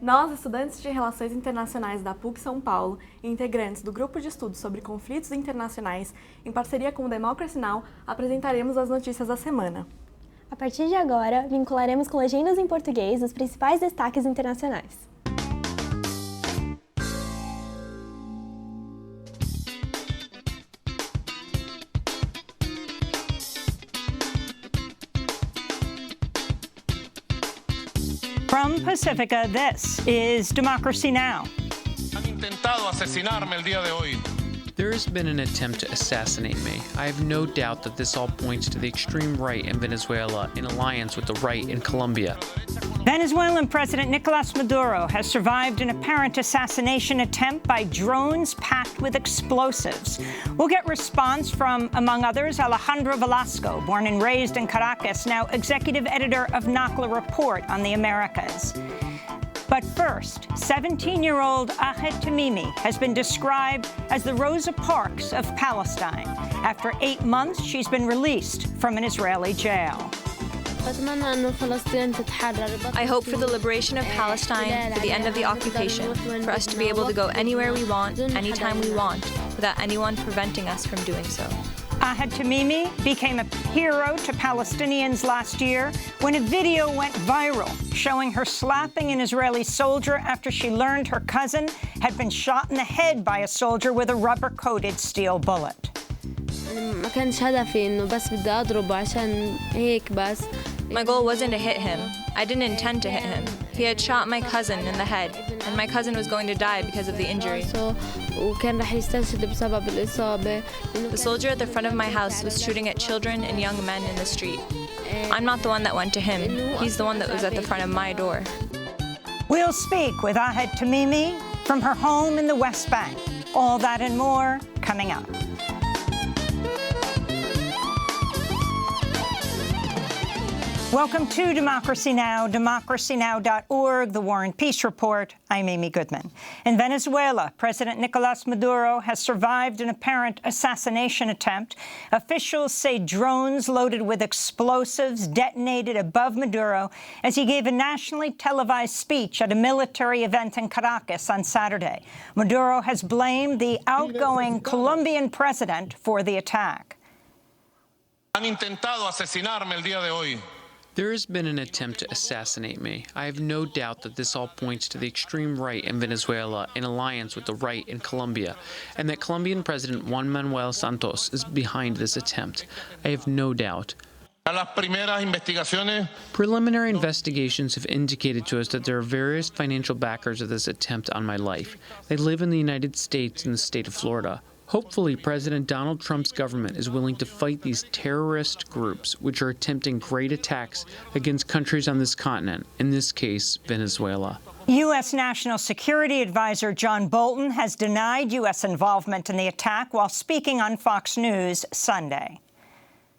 Nós, estudantes de Relações Internacionais da PUC São Paulo e integrantes do Grupo de Estudos sobre Conflitos Internacionais, em parceria com o Democracy Now!, apresentaremos as notícias da semana. A partir de agora, vincularemos com legendas em português os principais destaques internacionais. From Pacifica, this is Democracy Now! Han intentado asesinarme el día de hoy. There has been an attempt to assassinate me. I have no doubt that this all points to the extreme right in Venezuela in alliance with the right in Colombia. Venezuelan President Nicolás Maduro has survived an apparent assassination attempt by drones packed with explosives. We'll get response from, among others, Alejandro Velasco, born and raised in Caracas, now executive editor of NACLA Report on the Americas. But first, 17-year-old Ahed Tamimi has been described as the Rosa Parks of Palestine. After 8 months, she's been released from an Israeli jail. I hope for the liberation of Palestine, for the end of the occupation, for us to be able to go anywhere we want, anytime we want, without anyone preventing us from doing so. Ahed Tamimi became a hero to Palestinians last year when a video went viral showing her slapping an Israeli soldier after she learned her cousin had been shot in the head by a soldier with a rubber-coated steel bullet. My goal wasn't to hit him. I didn't intend to hit him. He had shot my cousin in the head, and my cousin was going to die because of the injury. The soldier at the front of my house was shooting at children and young men in the street. I'm not the one that went to him. He's the one that was at the front of my door. We'll speak with Ahed Tamimi from her home in the West Bank. All that and more coming up. Welcome to Democracy Now!, democracynow.org, the War and Peace Report. I'm Amy Goodman. In Venezuela, President Nicolás Maduro has survived an apparent assassination attempt. Officials say drones loaded with explosives detonated above Maduro as he gave a nationally televised speech at a military event in Caracas on Saturday. Maduro has blamed the outgoing Colombian president for the attack. Han intentado asesinarme el día de hoy. There has been an attempt to assassinate me. I have no doubt that this all points to the extreme right in Venezuela in alliance with the right in Colombia, and that Colombian President Juan Manuel Santos is behind this attempt. I have no doubt. Preliminary investigations have indicated to us that there are various financial backers of this attempt on my life. They live in the United States and the state of Florida. Hopefully, President Donald Trump's government is willing to fight these terrorist groups which are attempting great attacks against countries on this continent, in this case, Venezuela. U.S. National Security Advisor John Bolton has denied U.S. involvement in the attack while speaking on Fox News Sunday.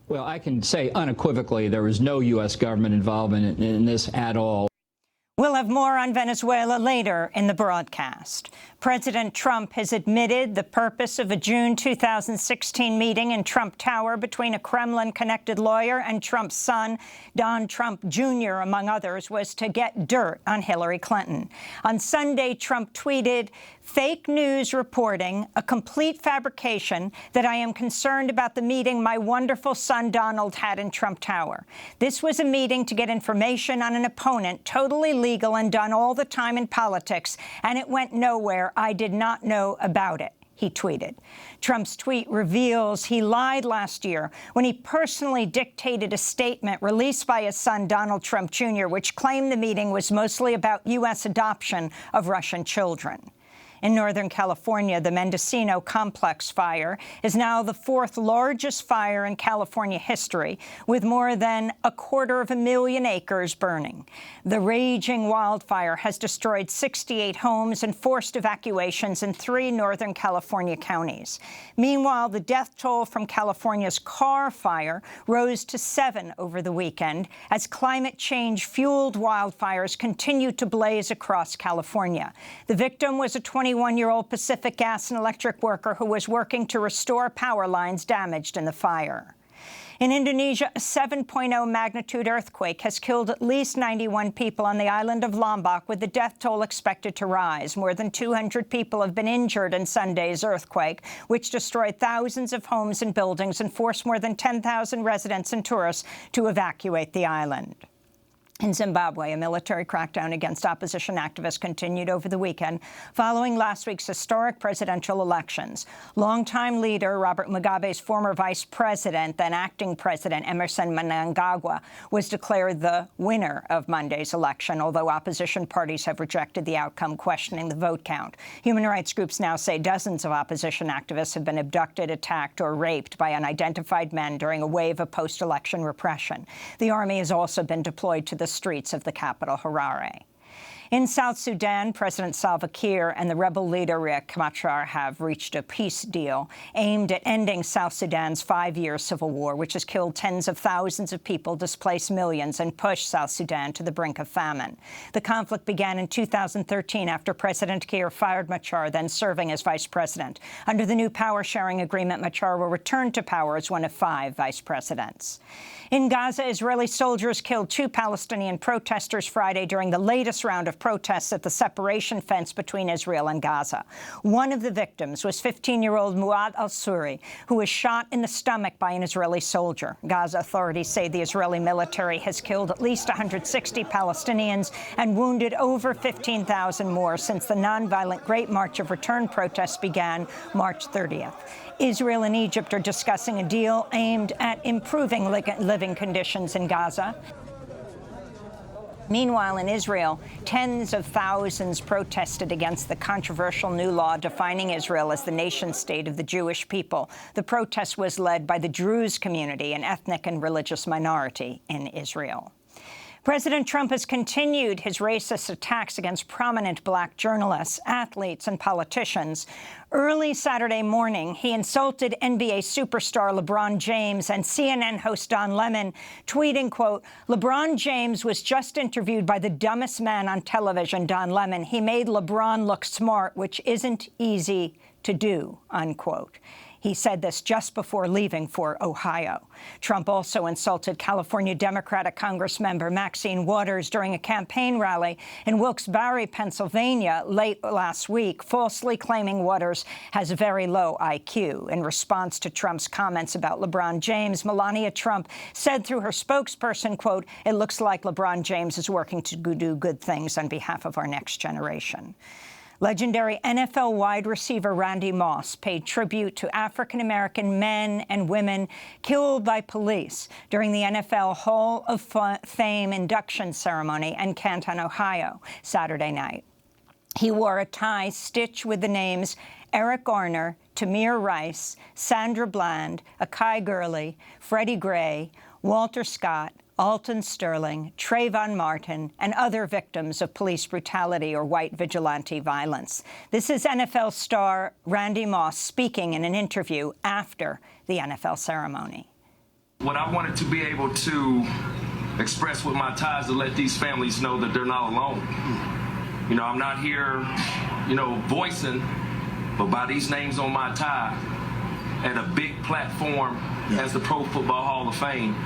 Well, I can say unequivocally there was no U.S. government involvement in this at all. We'll have more on Venezuela later in the broadcast. President Trump has admitted the purpose of a June 2016 meeting in Trump Tower between a Kremlin-connected lawyer and Trump's son, Don Trump Jr., among others, was to get dirt on Hillary Clinton. On Sunday, Trump tweeted, "Fake news reporting, a complete fabrication, that I am concerned about the meeting my wonderful son Donald had in Trump Tower. This was a meeting to get information on an opponent, totally legal and done all the time in politics, and it went nowhere. I did not know about it," he tweeted. Trump's tweet reveals he lied last year when he personally dictated a statement released by his son Donald Trump Jr., which claimed the meeting was mostly about U.S. adoption of Russian children. In Northern California, the Mendocino Complex fire is now the fourth largest fire in California history, with more than 250,000 acres burning. The raging wildfire has destroyed 68 homes and forced evacuations in 3 Northern California counties. Meanwhile, the death toll from California's Carr fire rose to 7 over the weekend as climate change-fueled wildfires continue to blaze across California. The victim was a 21-year-old Pacific Gas and Electric worker who was working to restore power lines damaged in the fire. In Indonesia, a 7.0 magnitude earthquake has killed at least 91 people on the island of Lombok, with the death toll expected to rise. More than 200 people have been injured in Sunday's earthquake, which destroyed thousands of homes and buildings and forced more than 10,000 residents and tourists to evacuate the island. In Zimbabwe, a military crackdown against opposition activists continued over the weekend following last week's historic presidential elections. Longtime leader Robert Mugabe's former vice president, then acting president Emerson Mnangagwa, was declared the winner of Monday's election, although opposition parties have rejected the outcome, questioning the vote count. Human rights groups now say dozens of opposition activists have been abducted, attacked, or raped by unidentified men during a wave of post-election repression. The army has also been deployed to the streets of the capital, Harare. In South Sudan, President Salva Kiir and the rebel leader Riek Machar have reached a peace deal aimed at ending South Sudan's 5-year civil war, which has killed tens of thousands of people, displaced millions, and pushed South Sudan to the brink of famine. The conflict began in 2013 after President Kiir fired Machar, then serving as vice president. Under the new power-sharing agreement, Machar will return to power as one of 5 vice presidents. In Gaza, Israeli soldiers killed 2 Palestinian protesters Friday during the latest round of protests at the separation fence between Israel and Gaza. One of the victims was 15-year-old Muad al-Suri, who was shot in the stomach by an Israeli soldier. Gaza authorities say the Israeli military has killed at least 160 Palestinians and wounded over 15,000 more since the nonviolent Great March of Return protests began March 30th. Israel and Egypt are discussing a deal aimed at improving living conditions in Gaza. Meanwhile, in Israel, tens of thousands protested against the controversial new law defining Israel as the nation-state of the Jewish people. The protest was led by the Druze community, an ethnic and religious minority in Israel. President Trump has continued his racist attacks against prominent black journalists, athletes, and politicians. Early Saturday morning, he insulted NBA superstar LeBron James and CNN host Don Lemon, tweeting, quote, "LeBron James was just interviewed by the dumbest man on television, Don Lemon. He made LeBron look smart, which isn't easy to do," unquote. He said this just before leaving for Ohio. Trump also insulted California Democratic Congressmember Maxine Waters during a campaign rally in Wilkes-Barre, Pennsylvania, late last week, falsely claiming Waters has a very low IQ. In response to Trump's comments about LeBron James, Melania Trump said through her spokesperson, quote, "It looks like LeBron James is working to do good things on behalf of our next generation." Legendary NFL wide receiver Randy Moss paid tribute to African-American men and women killed by police during the NFL Hall of Fame induction ceremony in Canton, Ohio, Saturday night. He wore a tie stitched with the names Eric Garner, Tamir Rice, Sandra Bland, Akai Gurley, Freddie Gray, Walter Scott, Alton Sterling, Trayvon Martin, and other victims of police brutality or white vigilante violence. This is NFL star Randy Moss speaking in an interview after the NFL ceremony. What I wanted to be able to express with my ties to let these families know that they're not alone. You know, I'm not here, voicing, but by these names on my tie at a big platform as the Pro Football Hall of Fame,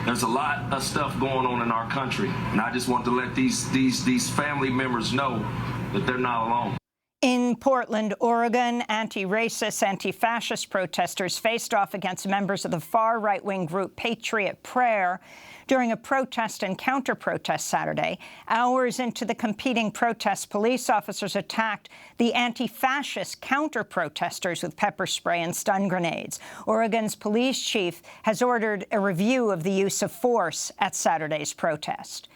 there's a lot of stuff going on in our country, and I just want to let these family members know that they're not alone. In Portland, Oregon, anti-racist, anti-fascist protesters faced off against members of the far right-wing group Patriot Prayer during a protest and counter-protest Saturday. Hours into the competing protests, police officers attacked the anti-fascist counter-protesters with pepper spray and stun grenades. Oregon's police chief has ordered a review of the use of force at Saturday's protest.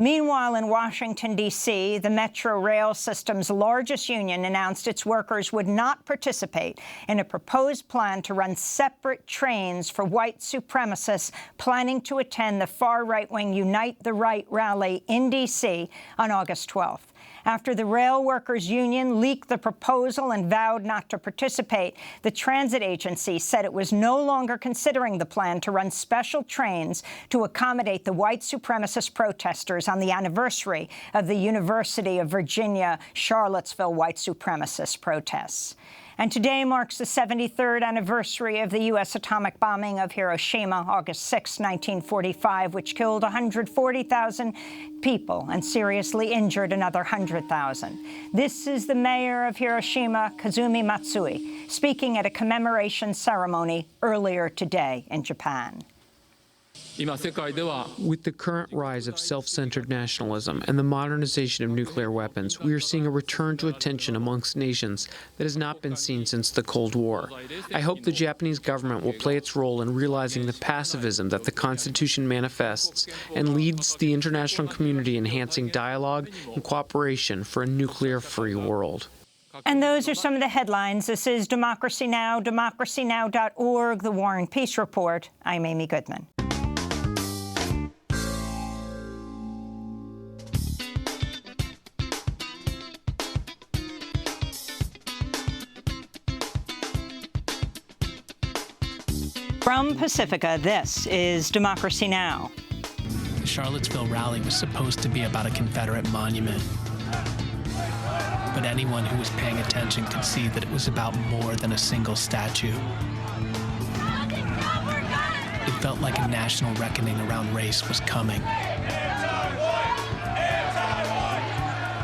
Meanwhile, in Washington, D.C., the Metro Rail System's largest union announced its workers would not participate in a proposed plan to run separate trains for white supremacists planning to attend the far right-wing Unite the Right rally in D.C. on August 12th. After the Rail Workers Union leaked the proposal and vowed not to participate, the transit agency said it was no longer considering the plan to run special trains to accommodate the white supremacist protesters is on the anniversary of the University of Virginia Charlottesville white supremacist protests. And today marks the 73rd anniversary of the U.S. atomic bombing of Hiroshima, August 6, 1945, which killed 140,000 people and seriously injured another 100,000. This is the mayor of Hiroshima, Kazumi Matsui, speaking at a commemoration ceremony earlier today in Japan. With the current rise of self-centered nationalism and the modernization of nuclear weapons, we are seeing a return to attention amongst nations that has not been seen since the Cold War. I hope the Japanese government will play its role in realizing the pacifism that the Constitution manifests and leads the international community in enhancing dialogue and cooperation for a nuclear-free world. And those are some of the headlines. This is Democracy Now!, democracynow.org, The War and Peace Report. I'm Amy Goodman. From Pacifica, this is Democracy Now! The Charlottesville rally was supposed to be about a Confederate monument. But anyone who was paying attention could see that it was about more than a single statue. It felt like a national reckoning around race was coming.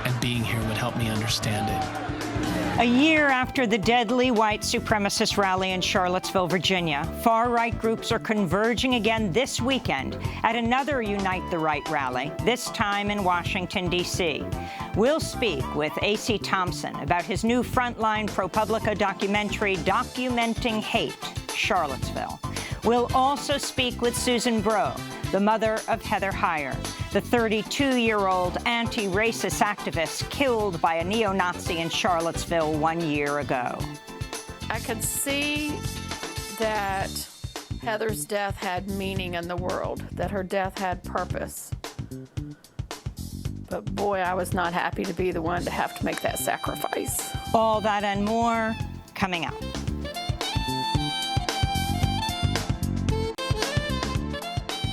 And being here would help me understand it. A year after the deadly white supremacist rally in Charlottesville, Virginia, far-right groups are converging again this weekend at another Unite the Right rally, this time in Washington, D.C. We'll speak with A.C. Thompson about his new Frontline ProPublica documentary documenting hate, Charlottesville. We'll also speak with Susan Bro, the mother of Heather Heyer, the 32-year-old anti-racist activist killed by a neo-Nazi in Charlottesville 1 year ago. I could see that Heather's death had meaning in the world, that her death had purpose. But boy, I was not happy to be the one to have to make that sacrifice. All that and more coming up.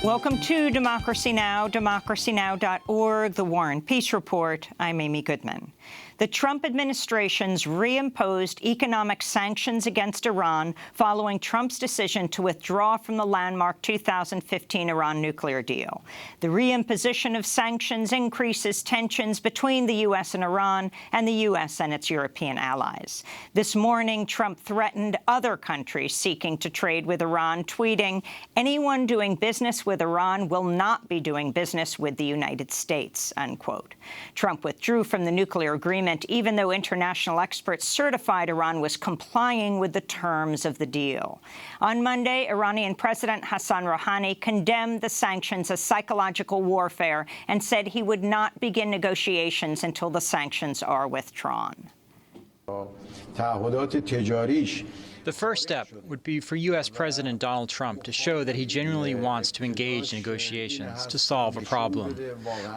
Welcome to Democracy Now!, democracynow.org, The War and Peace Report. I'm Amy Goodman. The Trump administration's reimposed economic sanctions against Iran following Trump's decision to withdraw from the landmark 2015 Iran nuclear deal. The reimposition of sanctions increases tensions between the U.S. and Iran and the U.S. and its European allies. This morning, Trump threatened other countries seeking to trade with Iran, tweeting, "Anyone doing business with Iran will not be doing business with the United States," unquote. Trump withdrew from the nuclear agreement even though international experts certified Iran was complying with the terms of the deal. On Monday, Iranian President Hassan Rouhani condemned the sanctions as psychological warfare and said he would not begin negotiations until the sanctions are withdrawn. The first step would be for U.S. President Donald Trump to show that he genuinely wants to engage in negotiations to solve a problem.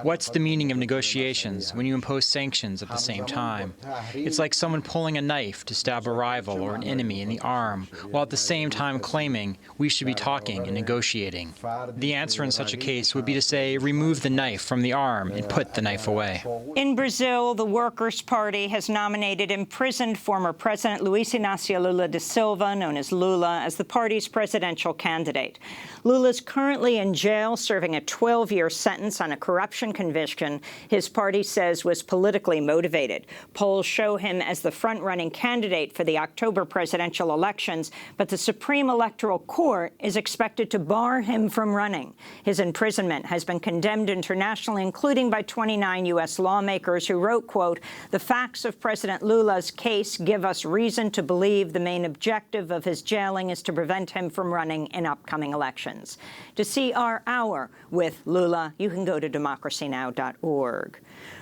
What's the meaning of negotiations when you impose sanctions at the same time? It's like someone pulling a knife to stab a rival or an enemy in the arm, while at the same time claiming we should be talking and negotiating. The answer in such a case would be to say, remove the knife from the arm and put the knife away. In Brazil, the Workers' Party has nominated imprisoned former President Luiz Inácio Lula da Silva, known as Lula, as the party's presidential candidate. Lula's currently in jail, serving a 12-year sentence on a corruption conviction his party says was politically motivated. Polls show him as the front-running candidate for the October presidential elections, but the Supreme Electoral Court is expected to bar him from running. His imprisonment has been condemned internationally, including by 29 U.S. lawmakers who wrote, quote, "The facts of President Lula's case give us reason to believe the main objective of his jailing is to prevent him from running in upcoming elections." To see our hour with Lula, you can go to democracynow.org.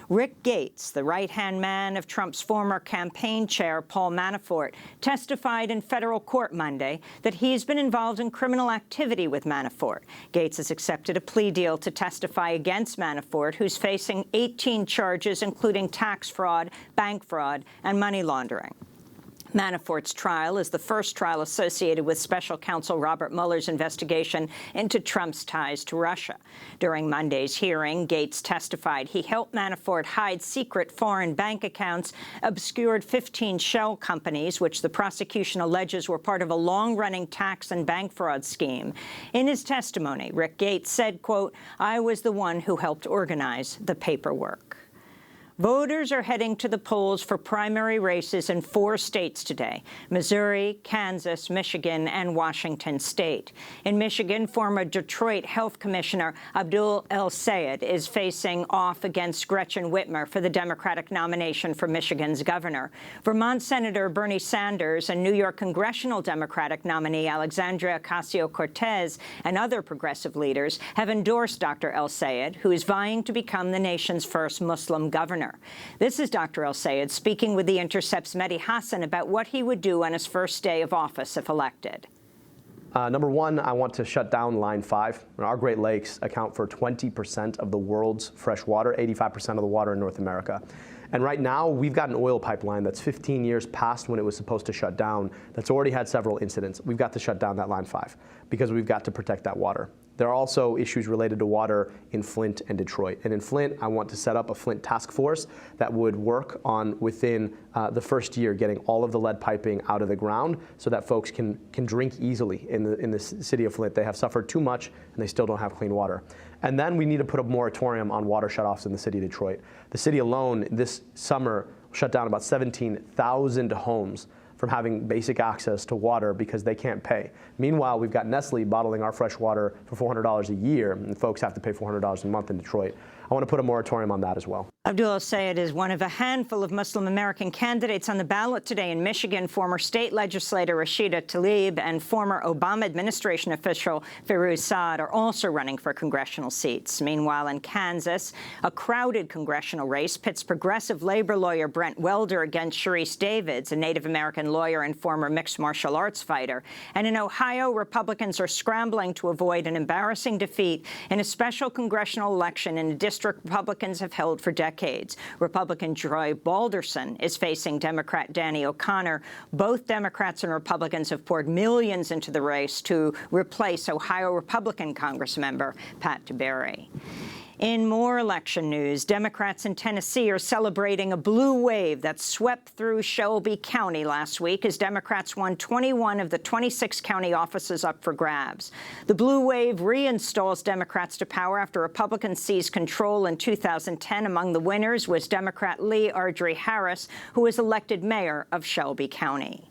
Rick Gates, the right-hand man of Trump's former campaign chair, Paul Manafort, testified in federal court Monday that he's been involved in criminal activity with Manafort. Gates has accepted a plea deal to testify against Manafort, who's facing 18 charges, including tax fraud, bank fraud, and money laundering. Manafort's trial is the first trial associated with special counsel Robert Mueller's investigation into Trump's ties to Russia. During Monday's hearing, Gates testified he helped Manafort hide secret foreign bank accounts, obscured 15 shell companies, which the prosecution alleges were part of a long-running tax and bank fraud scheme. In his testimony, Rick Gates said, quote, "I was the one who helped organize the paperwork." Voters are heading to the polls for primary races in 4 states today: Missouri, Kansas, Michigan, and Washington State. In Michigan, former Detroit Health Commissioner Abdul El-Sayed is facing off against Gretchen Whitmer for the Democratic nomination for Michigan's governor. Vermont Senator Bernie Sanders and New York congressional Democratic nominee Alexandria Ocasio-Cortez and other progressive leaders have endorsed Dr. El-Sayed, who is vying to become the nation's first Muslim governor. This is Dr. El-Sayed speaking with The Intercept's Mehdi Hassan about what he would do on his first day of office if elected. Number one, I want to shut down Line 5. Our Great Lakes account for 20% of the world's fresh water, 85% of the water in North America. And right now, we've got an oil pipeline that's 15 years past when it was supposed to shut down, that's already had several incidents. We've got to shut down that Line 5 because we've got to protect that water. There are also issues related to water in Flint and Detroit. And in Flint, I want to set up a Flint task force that would work on, within the first year, getting all of the lead piping out of the ground so that folks can drink easily in the city of Flint. They have suffered too much, and they still don't have clean water. And then we need to put a moratorium on water shutoffs in the city of Detroit. The city alone this summer shut down about 17,000 homes from having basic access to water because they can't pay. Meanwhile, we've got Nestle bottling our fresh water for $400 a year, and folks have to pay $400 a month in Detroit. I want to put a moratorium on that as well. Abdul El-Sayed is one of a handful of Muslim American candidates on the ballot today in Michigan. Former state legislator Rashida Tlaib and former Obama administration official Firuz Saad are also running for congressional seats. Meanwhile, in Kansas, a crowded congressional race pits progressive labor lawyer Brent Welder against Sharice Davids, a Native American lawyer and former mixed martial arts fighter. And in Ohio, Republicans are scrambling to avoid an embarrassing defeat in a special congressional election in a district Republicans have held for decades. Republican Joy Balderson is facing Democrat Danny O'Connor. Both Democrats and Republicans have poured millions into the race to replace Ohio Republican Congressmember Pat DeBerry. In more election news, Democrats in Tennessee are celebrating a blue wave that swept through Shelby County last week as Democrats won 21 of the 26 county offices up for grabs. The blue wave reinstalls Democrats to power after Republicans seized control in 2010. Among the winners was Democrat Lee Ardrey Harris, who was elected mayor of Shelby County.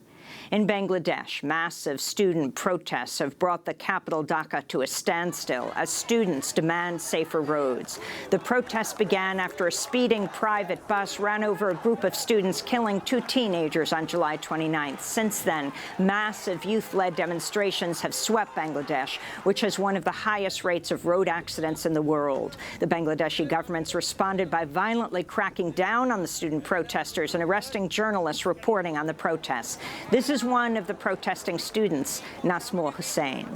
In Bangladesh, massive student protests have brought the capital Dhaka to a standstill as students demand safer roads. The protests began after a speeding private bus ran over a group of students, killing 2 teenagers on July 29th. Since then, massive youth-led demonstrations have swept Bangladesh, which has one of the highest rates of road accidents in the world. The Bangladeshi government's responded by violently cracking down on the student protesters and arresting journalists reporting on the protests. This is one of the protesting students, Nasmul Hussain.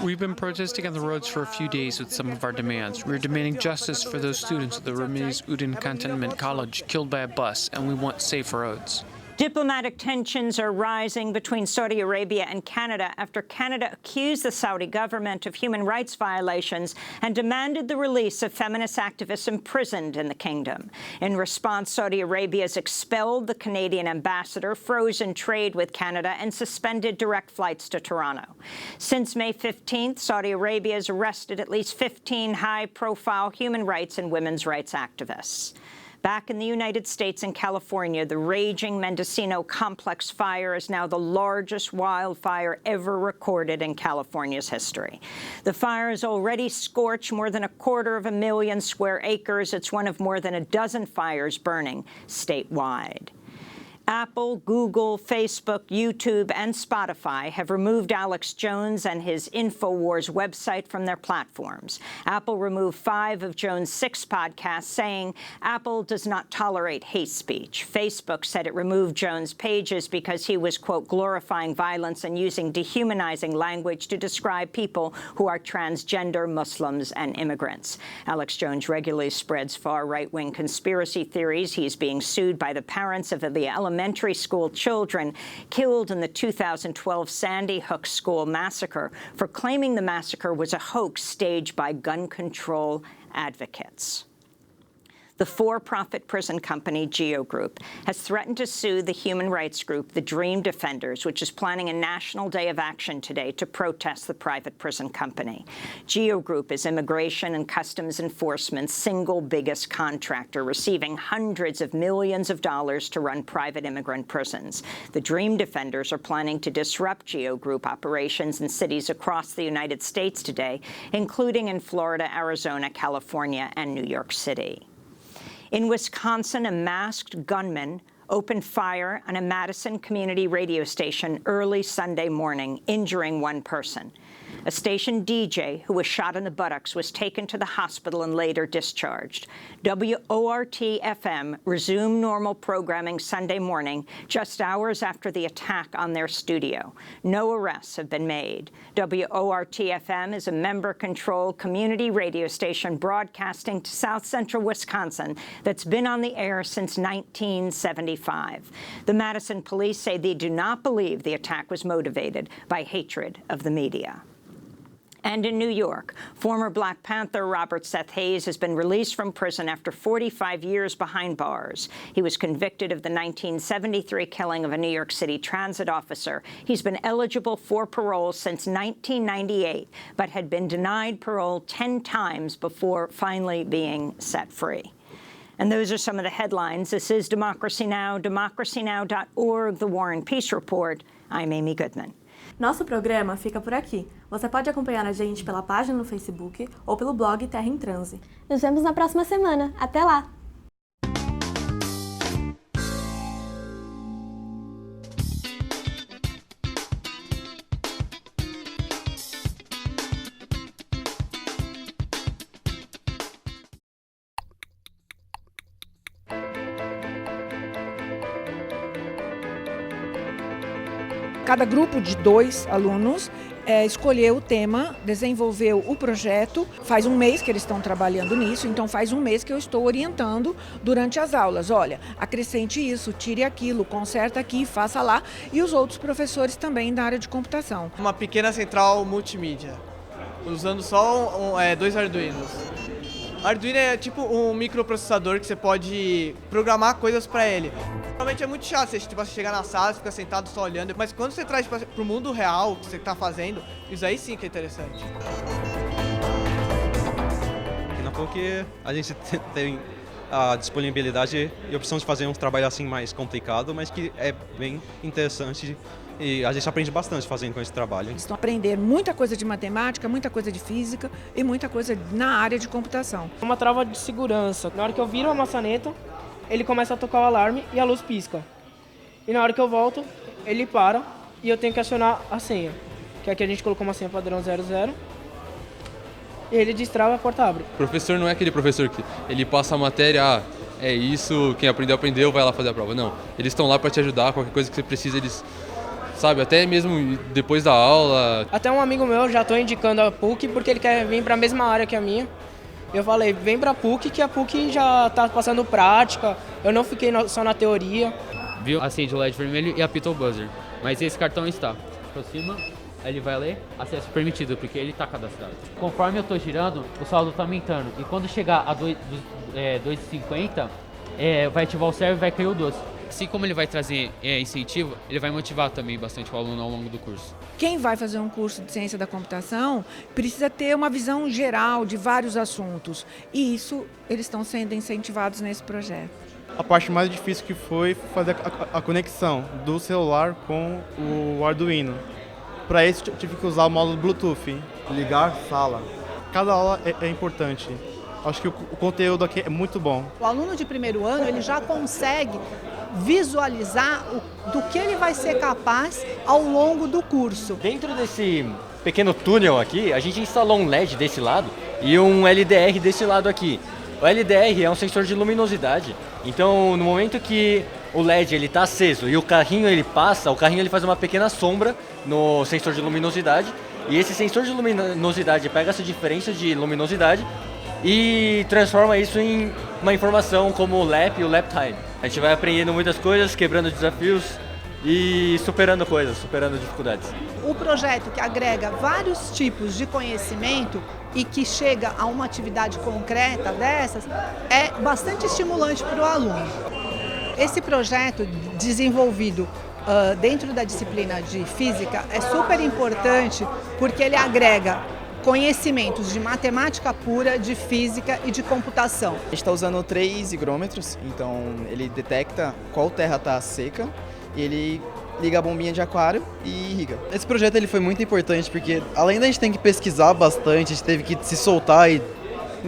We've been protesting on the roads for a few days with some of our demands. We're demanding justice for those students at the Ramiz Udin Cantonment College killed by a bus, and we want safe roads. Diplomatic tensions are rising between Saudi Arabia and Canada after Canada accused the Saudi government of human rights violations and demanded the release of feminist activists imprisoned in the kingdom. In response, Saudi Arabia has expelled the Canadian ambassador, frozen trade with Canada, and suspended direct flights to Toronto. Since May 15th, Saudi Arabia has arrested at least 15 high-profile human rights and women's rights activists. Back in the United States and California, the raging Mendocino Complex fire is now the largest wildfire ever recorded in California's history. The fire has already scorched more than 250,000 square acres. It's one of more than a dozen fires burning statewide. Apple, Google, Facebook, YouTube, and Spotify have removed Alex Jones and his InfoWars website from their platforms. Apple removed 5 of Jones' 6 podcasts, saying Apple does not tolerate hate speech. Facebook said it removed Jones' pages because he was, quote, glorifying violence and using dehumanizing language to describe people who are transgender, Muslims, and immigrants. Alex Jones regularly spreads far right-wing conspiracy theories. He's being sued by the parents of the elementary elementary school children killed in the 2012 Sandy Hook school massacre for claiming the massacre was a hoax staged by gun control advocates. The for-profit prison company GEO Group has threatened to sue the human rights group The Dream Defenders, which is planning a national day of action today to protest the private prison company. GEO Group is Immigration and Customs Enforcement's single biggest contractor, receiving hundreds of millions of dollars to run private immigrant prisons. The Dream Defenders are planning to disrupt GEO Group operations in cities across the United States today, including in Florida, Arizona, California, and New York City. In Wisconsin, a masked gunman opened fire on a Madison community radio station early Sunday morning, injuring one person. A station DJ who was shot in the buttocks was taken to the hospital and later discharged. WORT-FM resumed normal programming Sunday morning, just hours after the attack on their studio. No arrests have been made. WORT-FM is a member-controlled community radio station broadcasting to South Central Wisconsin that's been on the air since 1975. The Madison police say they do not believe the attack was motivated by hatred of the media. And in New York, former Black Panther Robert Seth Hayes has been released from prison after 45 years behind bars. He was convicted of the 1973 killing of a New York City transit officer. He's been eligible for parole since 1998, but had been denied parole 10 times before finally being set free. And those are some of the headlines. This is Democracy Now!, democracynow.org, The War and Peace Report. I'm Amy Goodman. Nosso programa fica por aqui. Você pode acompanhar a gente pela página no Facebook ou pelo blog Terra em Transe. Nos vemos na próxima semana. Até lá! Cada grupo de 2 alunos escolheu o tema, desenvolveu o projeto. Faz um mês que eles estão trabalhando nisso, então faz um mês que eu estou orientando durante as aulas. Olha, acrescente isso, tire aquilo, conserta aqui, faça lá. E os outros professores também da área de computação. Uma pequena central multimídia, usando só 2 Arduinos. Arduino é tipo um microprocessador que você pode programar coisas para ele. Realmente é muito chato você chegar na sala, você fica sentado só olhando, mas quando você traz para o mundo real o que você está fazendo, isso aí sim que é interessante. Aqui na PUC a gente tem a disponibilidade e a opção de fazer um trabalho assim mais complicado, mas que é bem interessante. E a gente aprende bastante fazendo com esse trabalho. Eles estão aprendendo muita coisa de matemática, muita coisa de física e muita coisa na área de computação. Uma trava de segurança. Na hora que eu viro a maçaneta, ele começa a tocar o alarme e a luz pisca. E na hora que eu volto, ele para e eu tenho que acionar a senha. Que aqui a gente colocou uma senha padrão 00. E ele destrava e a porta abre. O professor não é aquele professor que ele passa a matéria, é isso, quem aprendeu, aprendeu, vai lá fazer a prova. Não, eles estão lá para te ajudar, qualquer coisa que você precisa, eles... Sabe, até mesmo depois da aula. Até um amigo meu já estou indicando a PUC porque ele quer vir para a mesma área que a minha. Eu falei, vem para a PUC que a PUC já está passando prática, eu não fiquei só na teoria. Viu? Acende o LED vermelho e apita o buzzer. Mas esse cartão está. Aproxima, aí ele vai ler, acesso permitido, porque ele está cadastrado. Conforme eu estou girando, o saldo está aumentando. E quando chegar a 2,50, vai ativar o server e vai cair o doce. Assim como ele vai trazer incentivo, ele vai motivar também bastante o aluno ao longo do curso. Quem vai fazer um curso de ciência da computação precisa ter uma visão geral de vários assuntos. E isso, eles estão sendo incentivados nesse projeto. A parte mais difícil que foi fazer a conexão do celular com o Arduino. Para isso, tive que usar o módulo Bluetooth. Ligar sala. Cada aula é importante. Acho que o conteúdo aqui é muito bom. O aluno de primeiro ano ele já consegue visualizar do que ele vai ser capaz ao longo do curso. Dentro desse pequeno túnel aqui, a gente instalou um LED desse lado e um LDR desse lado aqui. O LDR é um sensor de luminosidade, então no momento que o LED está aceso e o carrinho ele passa, o carrinho ele faz uma pequena sombra no sensor de luminosidade e esse sensor de luminosidade pega essa diferença de luminosidade e transforma isso em uma informação como o LAP e o LAP time. A gente vai aprendendo muitas coisas, quebrando desafios e superando coisas, superando dificuldades. O projeto que agrega vários tipos de conhecimento e que chega a uma atividade concreta dessas é bastante estimulante para o aluno. Esse projeto desenvolvido dentro da disciplina de física é super importante porque ele agrega conhecimentos de matemática pura, de física e de computação. A gente está usando 3 higrômetros, então ele detecta qual terra está seca e ele liga a bombinha de aquário e irriga. Esse projeto ele foi muito importante porque além da gente ter que pesquisar bastante, a gente teve que se soltar e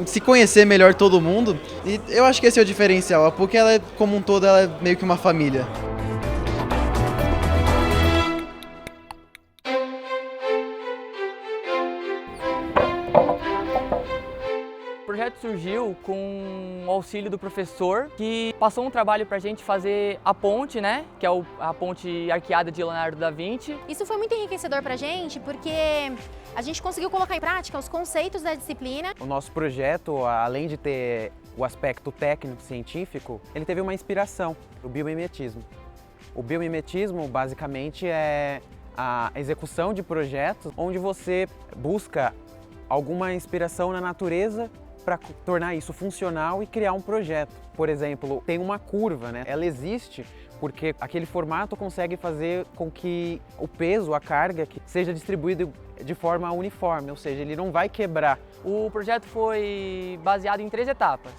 se conhecer melhor todo mundo, e eu acho que esse é o diferencial, porque ela como um todo ela é meio que uma família. O projeto surgiu com o auxílio do professor, que passou um trabalho para a gente fazer a ponte, né? Que é a ponte arqueada de Leonardo da Vinci. Isso foi muito enriquecedor para a gente, porque a gente conseguiu colocar em prática os conceitos da disciplina. O nosso projeto, além de ter o aspecto técnico-científico, ele teve uma inspiração, o biomimetismo. O biomimetismo, basicamente, é a execução de projetos onde você busca alguma inspiração na natureza para tornar isso funcional e criar um projeto. Por exemplo, tem uma curva, né? Ela existe porque aquele formato consegue fazer com que o peso, a carga, seja distribuído de forma uniforme, ou seja, ele não vai quebrar. O projeto foi baseado em 3 etapas.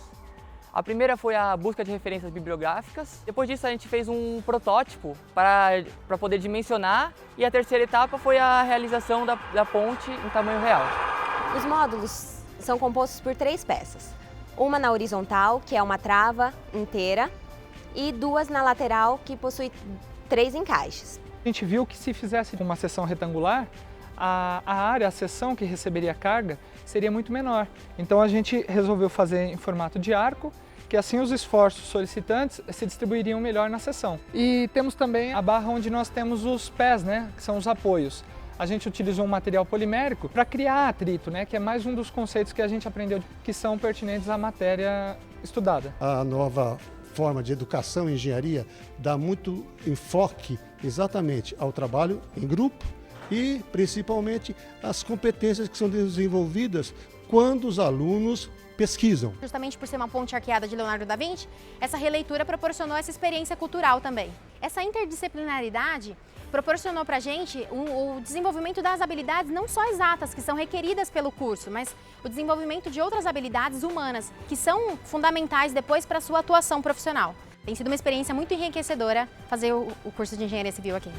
A primeira foi a busca de referências bibliográficas. Depois disso a gente fez um protótipo para poder dimensionar. E a terceira etapa foi a realização da ponte em tamanho real. Os módulos são compostos por 3 peças. Uma na horizontal, que é uma trava inteira, e 2 na lateral, que possui 3 encaixes. A gente viu que se fizesse uma seção retangular, a área, a seção que receberia carga, seria muito menor. Então a gente resolveu fazer em formato de arco, que assim os esforços solicitantes se distribuiriam melhor na seção. E temos também a barra onde nós temos os pés, né, que são os apoios. A gente utilizou um material polimérico para criar atrito, né, que é mais um dos conceitos que a gente aprendeu que são pertinentes à matéria estudada. A nova forma de educação e engenharia dá muito enfoque exatamente ao trabalho em grupo e principalmente às competências que são desenvolvidas quando os alunos pesquisam. Justamente por ser uma ponte arqueada de Leonardo da Vinci, essa releitura proporcionou essa experiência cultural também. Essa interdisciplinaridade proporcionou para a gente o desenvolvimento das habilidades não só exatas, que são requeridas pelo curso, mas o desenvolvimento de outras habilidades humanas, que são fundamentais depois para a sua atuação profissional. Tem sido uma experiência muito enriquecedora fazer o curso de Engenharia Civil aqui.